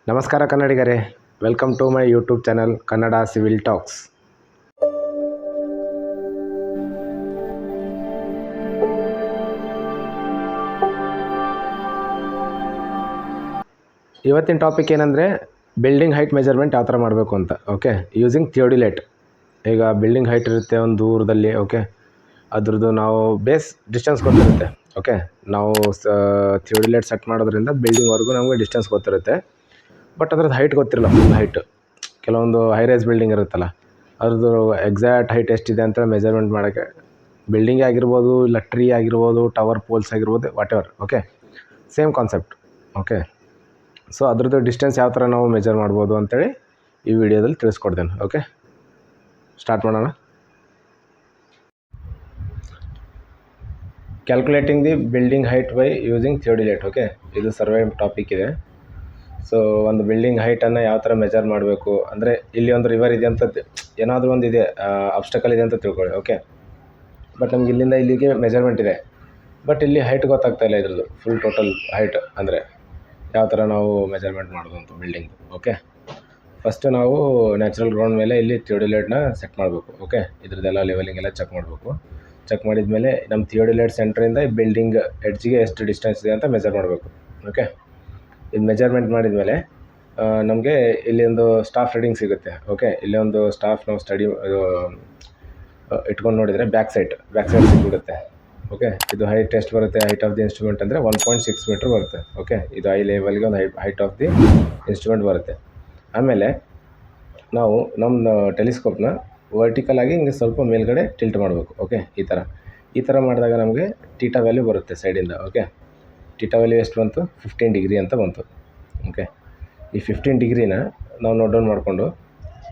ನಮಸ್ಕಾರ ಕನ್ನಡಿಗರೇ, welcome to my YouTube channel Kannada civil talks. ಇವತ್ತಿನ ಟಾಪಿಕ್ ಏನಂದರೆ ಬಿಲ್ಡಿಂಗ್ ಹೈಟ್ ಮೆಜರ್ಮೆಂಟ್ ಯಾವ ಥರ ಮಾಡಬೇಕು ಅಂತ. Okay, using theodolite. ಈಗ ಬಿಲ್ಡಿಂಗ್ ಹೈಟ್ ಇರುತ್ತೆ ಒಂದು ದೂರದಲ್ಲಿ. ಓಕೆ, ಅದ್ರದ್ದು ನಾವು ಬೇಸ್ ಡಿಸ್ಟೆನ್ಸ್ ಗೊತ್ತಿರುತ್ತೆ. ಓಕೆ, ನಾವು ಥಿಯೋಡಿಲೇಟ್ ಸೆಟ್ ಮಾಡೋದ್ರಿಂದ ಬಿಲ್ಡಿಂಗ್ವರೆಗೂ ನಮಗೆ ಡಿಸ್ಟೆನ್ಸ್ ಗೊತ್ತಿರುತ್ತೆ. ಬಟ್ ಅದ್ರದ್ದು ಹೈಟ್ ಗೊತ್ತಿರಲ್ಲ, ಫುಲ್ ಹೈಟ್. ಕೆಲವೊಂದು ಹೈ ರೈಸ್ ಬಿಲ್ಡಿಂಗ್ ಇರುತ್ತಲ್ಲ, ಅದ್ರದ್ದು ಎಕ್ಸಾಕ್ಟ್ ಹೈಟ್ ಎಷ್ಟಿದೆ ಅಂತ ಮೆಜರ್ಮೆಂಟ್ ಮಾಡೋಕ್ಕೆ, ಬಿಲ್ಡಿಂಗ್ ಆಗಿರ್ಬೋದು, ಇಲ್ಲ ಟ್ರೀ ಆಗಿರ್ಬೋದು, ಟವರ್ ಪೋಲ್ಸ್ ಆಗಿರ್ಬೋದು, whatever. Okay, same concept. Okay, so ಅದ್ರದ್ದು ಡಿಸ್ಟೆನ್ಸ್ ಯಾವ ಥರ ನಾವು ಮೆಜರ್ ಮಾಡ್ಬೋದು ಅಂತೇಳಿ ಈ ವಿಡಿಯೋದಲ್ಲಿ ತಿಳಿಸ್ಕೊಡ್ತೇನೆ. ಓಕೆ, ಸ್ಟಾರ್ಟ್ ಮಾಡೋಣ. Calculating the building height by using theodolite. Okay, ಇದು ಸರ್ವೇ ಟಾಪಿಕ್ ಇದೆ. ಸೊ ಒಂದು ಬಿಲ್ಡಿಂಗ್ ಹೈಟನ್ನು ಯಾವ ಥರ ಮೆಜರ್ ಮಾಡಬೇಕು ಅಂದರೆ, ಇಲ್ಲಿ ಒಂದು ರಿವರ್ ಇದೆ ಅಂತ, ಏನಾದರೂ ಒಂದು ಇದೆ, ಅಬ್ಸ್ಟಕಲ್ ಇದೆ ಅಂತ ತಿಳ್ಕೊಳ್ಳಿ. ಓಕೆ, ಬಟ್ ನಮ್ಗೆ ಇಲ್ಲಿಂದ ಇಲ್ಲಿಗೆ ಮೆಜರ್ಮೆಂಟ್ ಇದೆ, ಬಟ್ ಇಲ್ಲಿ ಹೈಟ್ ಗೊತ್ತಾಗ್ತಾ ಇಲ್ಲ ಇದ್ರದ್ದು ಫುಲ್ ಟೋಟಲ್ ಹೈಟ್. ಅಂದರೆ ಯಾವ ಥರ ನಾವು ಮೆಜರ್ಮೆಂಟ್ ಮಾಡೋದು ಅಂತ ಬಿಲ್ಡಿಂಗ್. ಓಕೆ, ಫಸ್ಟು ನಾವು ನ್ಯಾಚುರಲ್ ಗ್ರೌಂಡ್ ಮೇಲೆ ಇಲ್ಲಿ ಥಿಯೋಡಿಲೇಟ್ನ ಸೆಟ್ ಮಾಡಬೇಕು. ಓಕೆ, ಇದ್ರದ್ದೆಲ್ಲ ಲೆವೆಲಿಂಗ್ ಎಲ್ಲ ಚೆಕ್ ಮಾಡಬೇಕು. ಚೆಕ್ ಮಾಡಿದ ಮೇಲೆ ನಮ್ಮ ಥಿಯೋಡಿಲೇಟ್ ಸೆಂಟ್ರಿಂದ ಬಿಲ್ಡಿಂಗ್ ಎಡ್ಜಿಗೆ ಎಷ್ಟು ಡಿಸ್ಟೆನ್ಸ್ ಇದೆ ಅಂತ ಮೆಜರ್ ಮಾಡಬೇಕು. ಓಕೆ, ಇದು ಮೆಜರ್ಮೆಂಟ್ ಮಾಡಿದ ಮೇಲೆ ನಮಗೆ ಇಲ್ಲಿ ಒಂದು ಸ್ಟಾಫ್ ರೀಡಿಂಗ್ ಸಿಗುತ್ತೆ. ಓಕೆ, ಇಲ್ಲಿ ಒಂದು ಸ್ಟಾಫ್ ನಾವು ಸ್ಟಡಿ ಇಟ್ಕೊಂಡು ನೋಡಿದರೆ ಬ್ಯಾಕ್ ಸೈಡ್ ಸಿಕ್ಬಿಡುತ್ತೆ. ಓಕೆ, ಇದು ಹೈಟ್ ಎಷ್ಟು ಬರುತ್ತೆ, ಹೈಟ್ ಆಫ್ ದಿ ಇನ್ಸ್ಟ್ರೂಮೆಂಟ್ ಅಂದರೆ 1.6 ಮೀಟ್ರ್ ಬರುತ್ತೆ. ಓಕೆ, ಇದು ಐ ಲೆವೆಲ್ಗೆ ಒಂದು ಹೈಟ್ ಆಫ್ ದಿ ಇನ್ಸ್ಟ್ರೂಮೆಂಟ್ ಬರುತ್ತೆ. ಆಮೇಲೆ ನಾವು ನಮ್ಮ ಟೆಲಿಸ್ಕೋಪ್ನ ವರ್ಟಿಕಲ್ ಆಗಿ ಹಿಂಗೆ ಸ್ವಲ್ಪ ಮೇಲ್ಗಡೆ ಟಿಲ್ಟ್ ಮಾಡಬೇಕು. ಓಕೆ, ಈ ಥರ ಮಾಡಿದಾಗ ನಮಗೆ ಟೀಟಾ ವ್ಯಾಲ್ಯೂ ಬರುತ್ತೆ ಸೈಡಿಂದ. ಓಕೆ, ಟೀಟಾ ವ್ಯಾಲ್ಯೂ ಎಷ್ಟು ಬಂತು, 15 ಡಿಗ್ರಿ ಅಂತ ಬಂತು. ಓಕೆ, ಈ 15 ಡಿಗ್ರಿನ ನಾವು ನೋಟ್ ಡೌನ್ ಮಾಡಿಕೊಂಡು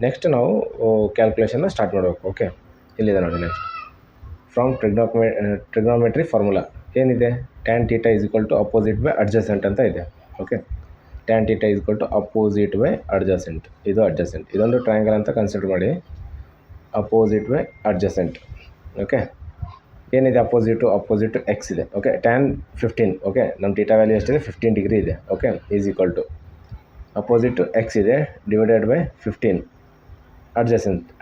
ನೆಕ್ಸ್ಟ್ ನಾವು ಕ್ಯಾಲ್ಕುಲೇಷನ್ನ ಸ್ಟಾರ್ಟ್ ಮಾಡಬೇಕು. ಓಕೆ, ಇಲ್ಲಿದೆ ನೋಡಿ. ನೆಕ್ಸ್ಟ್ ಫ್ರಮ್ ಟ್ರಿಗ್ನೋಮೆಟ್ರಿ ಫಾರ್ಮುಲಾ ಏನಿದೆ, tan theta is equal to opposite by adjacent ಅಂತ ಇದೆ. Okay, tan theta is equal to opposite by adjacent. ಇದು ಅಡ್ಜಸೆಂಟ್, ಇದೊಂದು ಟ್ರಯಾಂಗಲ್ ಅಂತ ಕನ್ಸಿಡರ್ ಮಾಡಿ. Opposite by adjacent. ಓಕೆ, ಏನಿದೆ, ಅಪೋಸಿಟು ಎಕ್ಸ್ ಇದೆ. Okay, tan 15. ಓಕೆ, ನಮ್ಮ ಟೀಟಾ ವ್ಯಾಲ್ಯೂ ಎಷ್ಟಿದೆ, 15 ಡಿಗ್ರಿ ಇದೆ. Okay, is equal to opposite x ಇದೆ ಡಿವೈಡೆಡ್ ಬೈ 15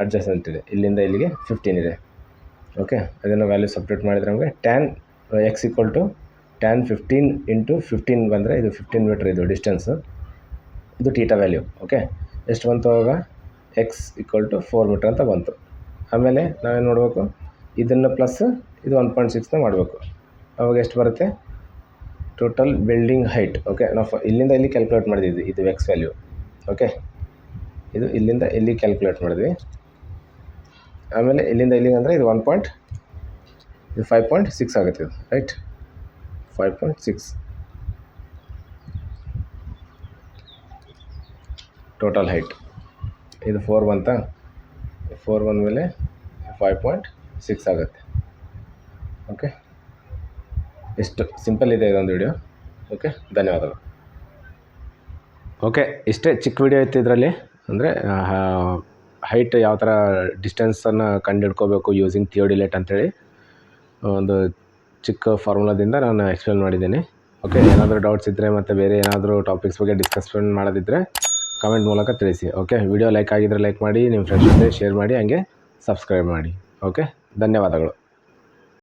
ಅಡ್ಜಸೆಂಟ್ ಇದೆ. ಇಲ್ಲಿಂದ ಇಲ್ಲಿಗೆ 15 ಇದೆ. ಓಕೆ, ಅದನ್ನು ವ್ಯಾಲ್ಯೂ ಸಪ್ರೇಟ್ ಮಾಡಿದರೆ ನಮಗೆ tan x equal to tan 15 into 15 ಬಂದರೆ ಇದು 15 ಮೀಟ್ರ್ ಇದು ಡಿಸ್ಟೆನ್ಸು, ಇದು ಟೀಟಾ ವ್ಯಾಲ್ಯೂ. ಓಕೆ, ಎಷ್ಟು ಬಂತು ಅವಾಗ, ಎಕ್ಸ್ ಈಕ್ವಲ್ ಟು 4 ಮೀಟ್ರ್ ಅಂತ ಬಂತು. ಆಮೇಲೆ ನಾವೇನು ಮಾಡಬೇಕು, ಇದನ್ನು ಪ್ಲಸ್ ಇದು 1.6ನ ಮಾಡಬೇಕು. ಅವಾಗ ಎಷ್ಟು ಬರುತ್ತೆ ಟೋಟಲ್ ಬಿಲ್ಡಿಂಗ್ ಹೈಟ್. ಓಕೆ, ನಾವು ಇಲ್ಲಿಂದ ಇಲ್ಲಿ ಕ್ಯಾಲ್ಕುಲೇಟ್ ಮಾಡಿದ್ವಿ, ಇದು ಎಕ್ಸ್ ವ್ಯಾಲ್ಯೂ. ಓಕೆ, ಇದು ಇಲ್ಲಿಂದ ಇಲ್ಲಿ ಕ್ಯಾಲ್ಕುಲೇಟ್ ಮಾಡಿದ್ವಿ. ಆಮೇಲೆ ಇಲ್ಲಿಂದ ಇಲ್ಲಿಗೆ ಅಂದರೆ ಇದು 5.6 ಆಗುತ್ತೆ ಇದು, ರೈಟ್. 5.6 total height. ಇದು 4 ಬಂತಾ, 4 ಬಂದಮೇಲೆ 5.6 ಆಗುತ್ತೆ. ಓಕೆ, ಇಷ್ಟು ಸಿಂಪಲ್ ಇದೆ ಇದೊಂದು ವಿಡಿಯೋ. ಓಕೆ, ಧನ್ಯವಾದಗಳು. ಓಕೆ, ಇಷ್ಟೇ ಚಿಕ್ಕ ವಿಡಿಯೋ ಇತ್ತು ಇದರಲ್ಲಿ. ಅಂದರೆ ಹೈಟ್ ಯಾವ ಥರ ಡಿಸ್ಟೆನ್ಸನ್ನು ಕಂಡುಹಿಡ್ಕೋಬೇಕು ಯೂಸಿಂಗ್ ಥಿಯೋಡಿಲೇಟ್ ಅಂತೇಳಿ ಒಂದು ಚಿಕ್ಕ ಫಾರ್ಮುಲಾದಿಂದ ನಾನು ಎಕ್ಸ್ಪ್ಲೇನ್ ಮಾಡಿದ್ದೀನಿ. ಓಕೆ, ಏನಾದರೂ ಡೌಟ್ಸ್ ಇದ್ದರೆ ಮತ್ತು ಬೇರೆ ಏನಾದರೂ ಟಾಪಿಕ್ಸ್ ಬಗ್ಗೆ ಡಿಸ್ಕಷನ್ ಮಾಡೋದಿದ್ದರೆ ಕಮೆಂಟ್ ಮೂಲಕ ತಿಳಿಸಿ. ಓಕೆ, ವಿಡಿಯೋ ಲೈಕ್ ಆಗಿದ್ದರೆ ಲೈಕ್ ಮಾಡಿ, ನಿಮ್ಮ ಫ್ರೆಂಡ್ಸ್ ಜೊತೆ ಶೇರ್ ಮಾಡಿ, ಹಂಗೆ ಸಬ್ಸ್ಕ್ರೈಬ್ ಮಾಡಿ. ಓಕೆ, ಧನ್ಯವಾದಗಳು.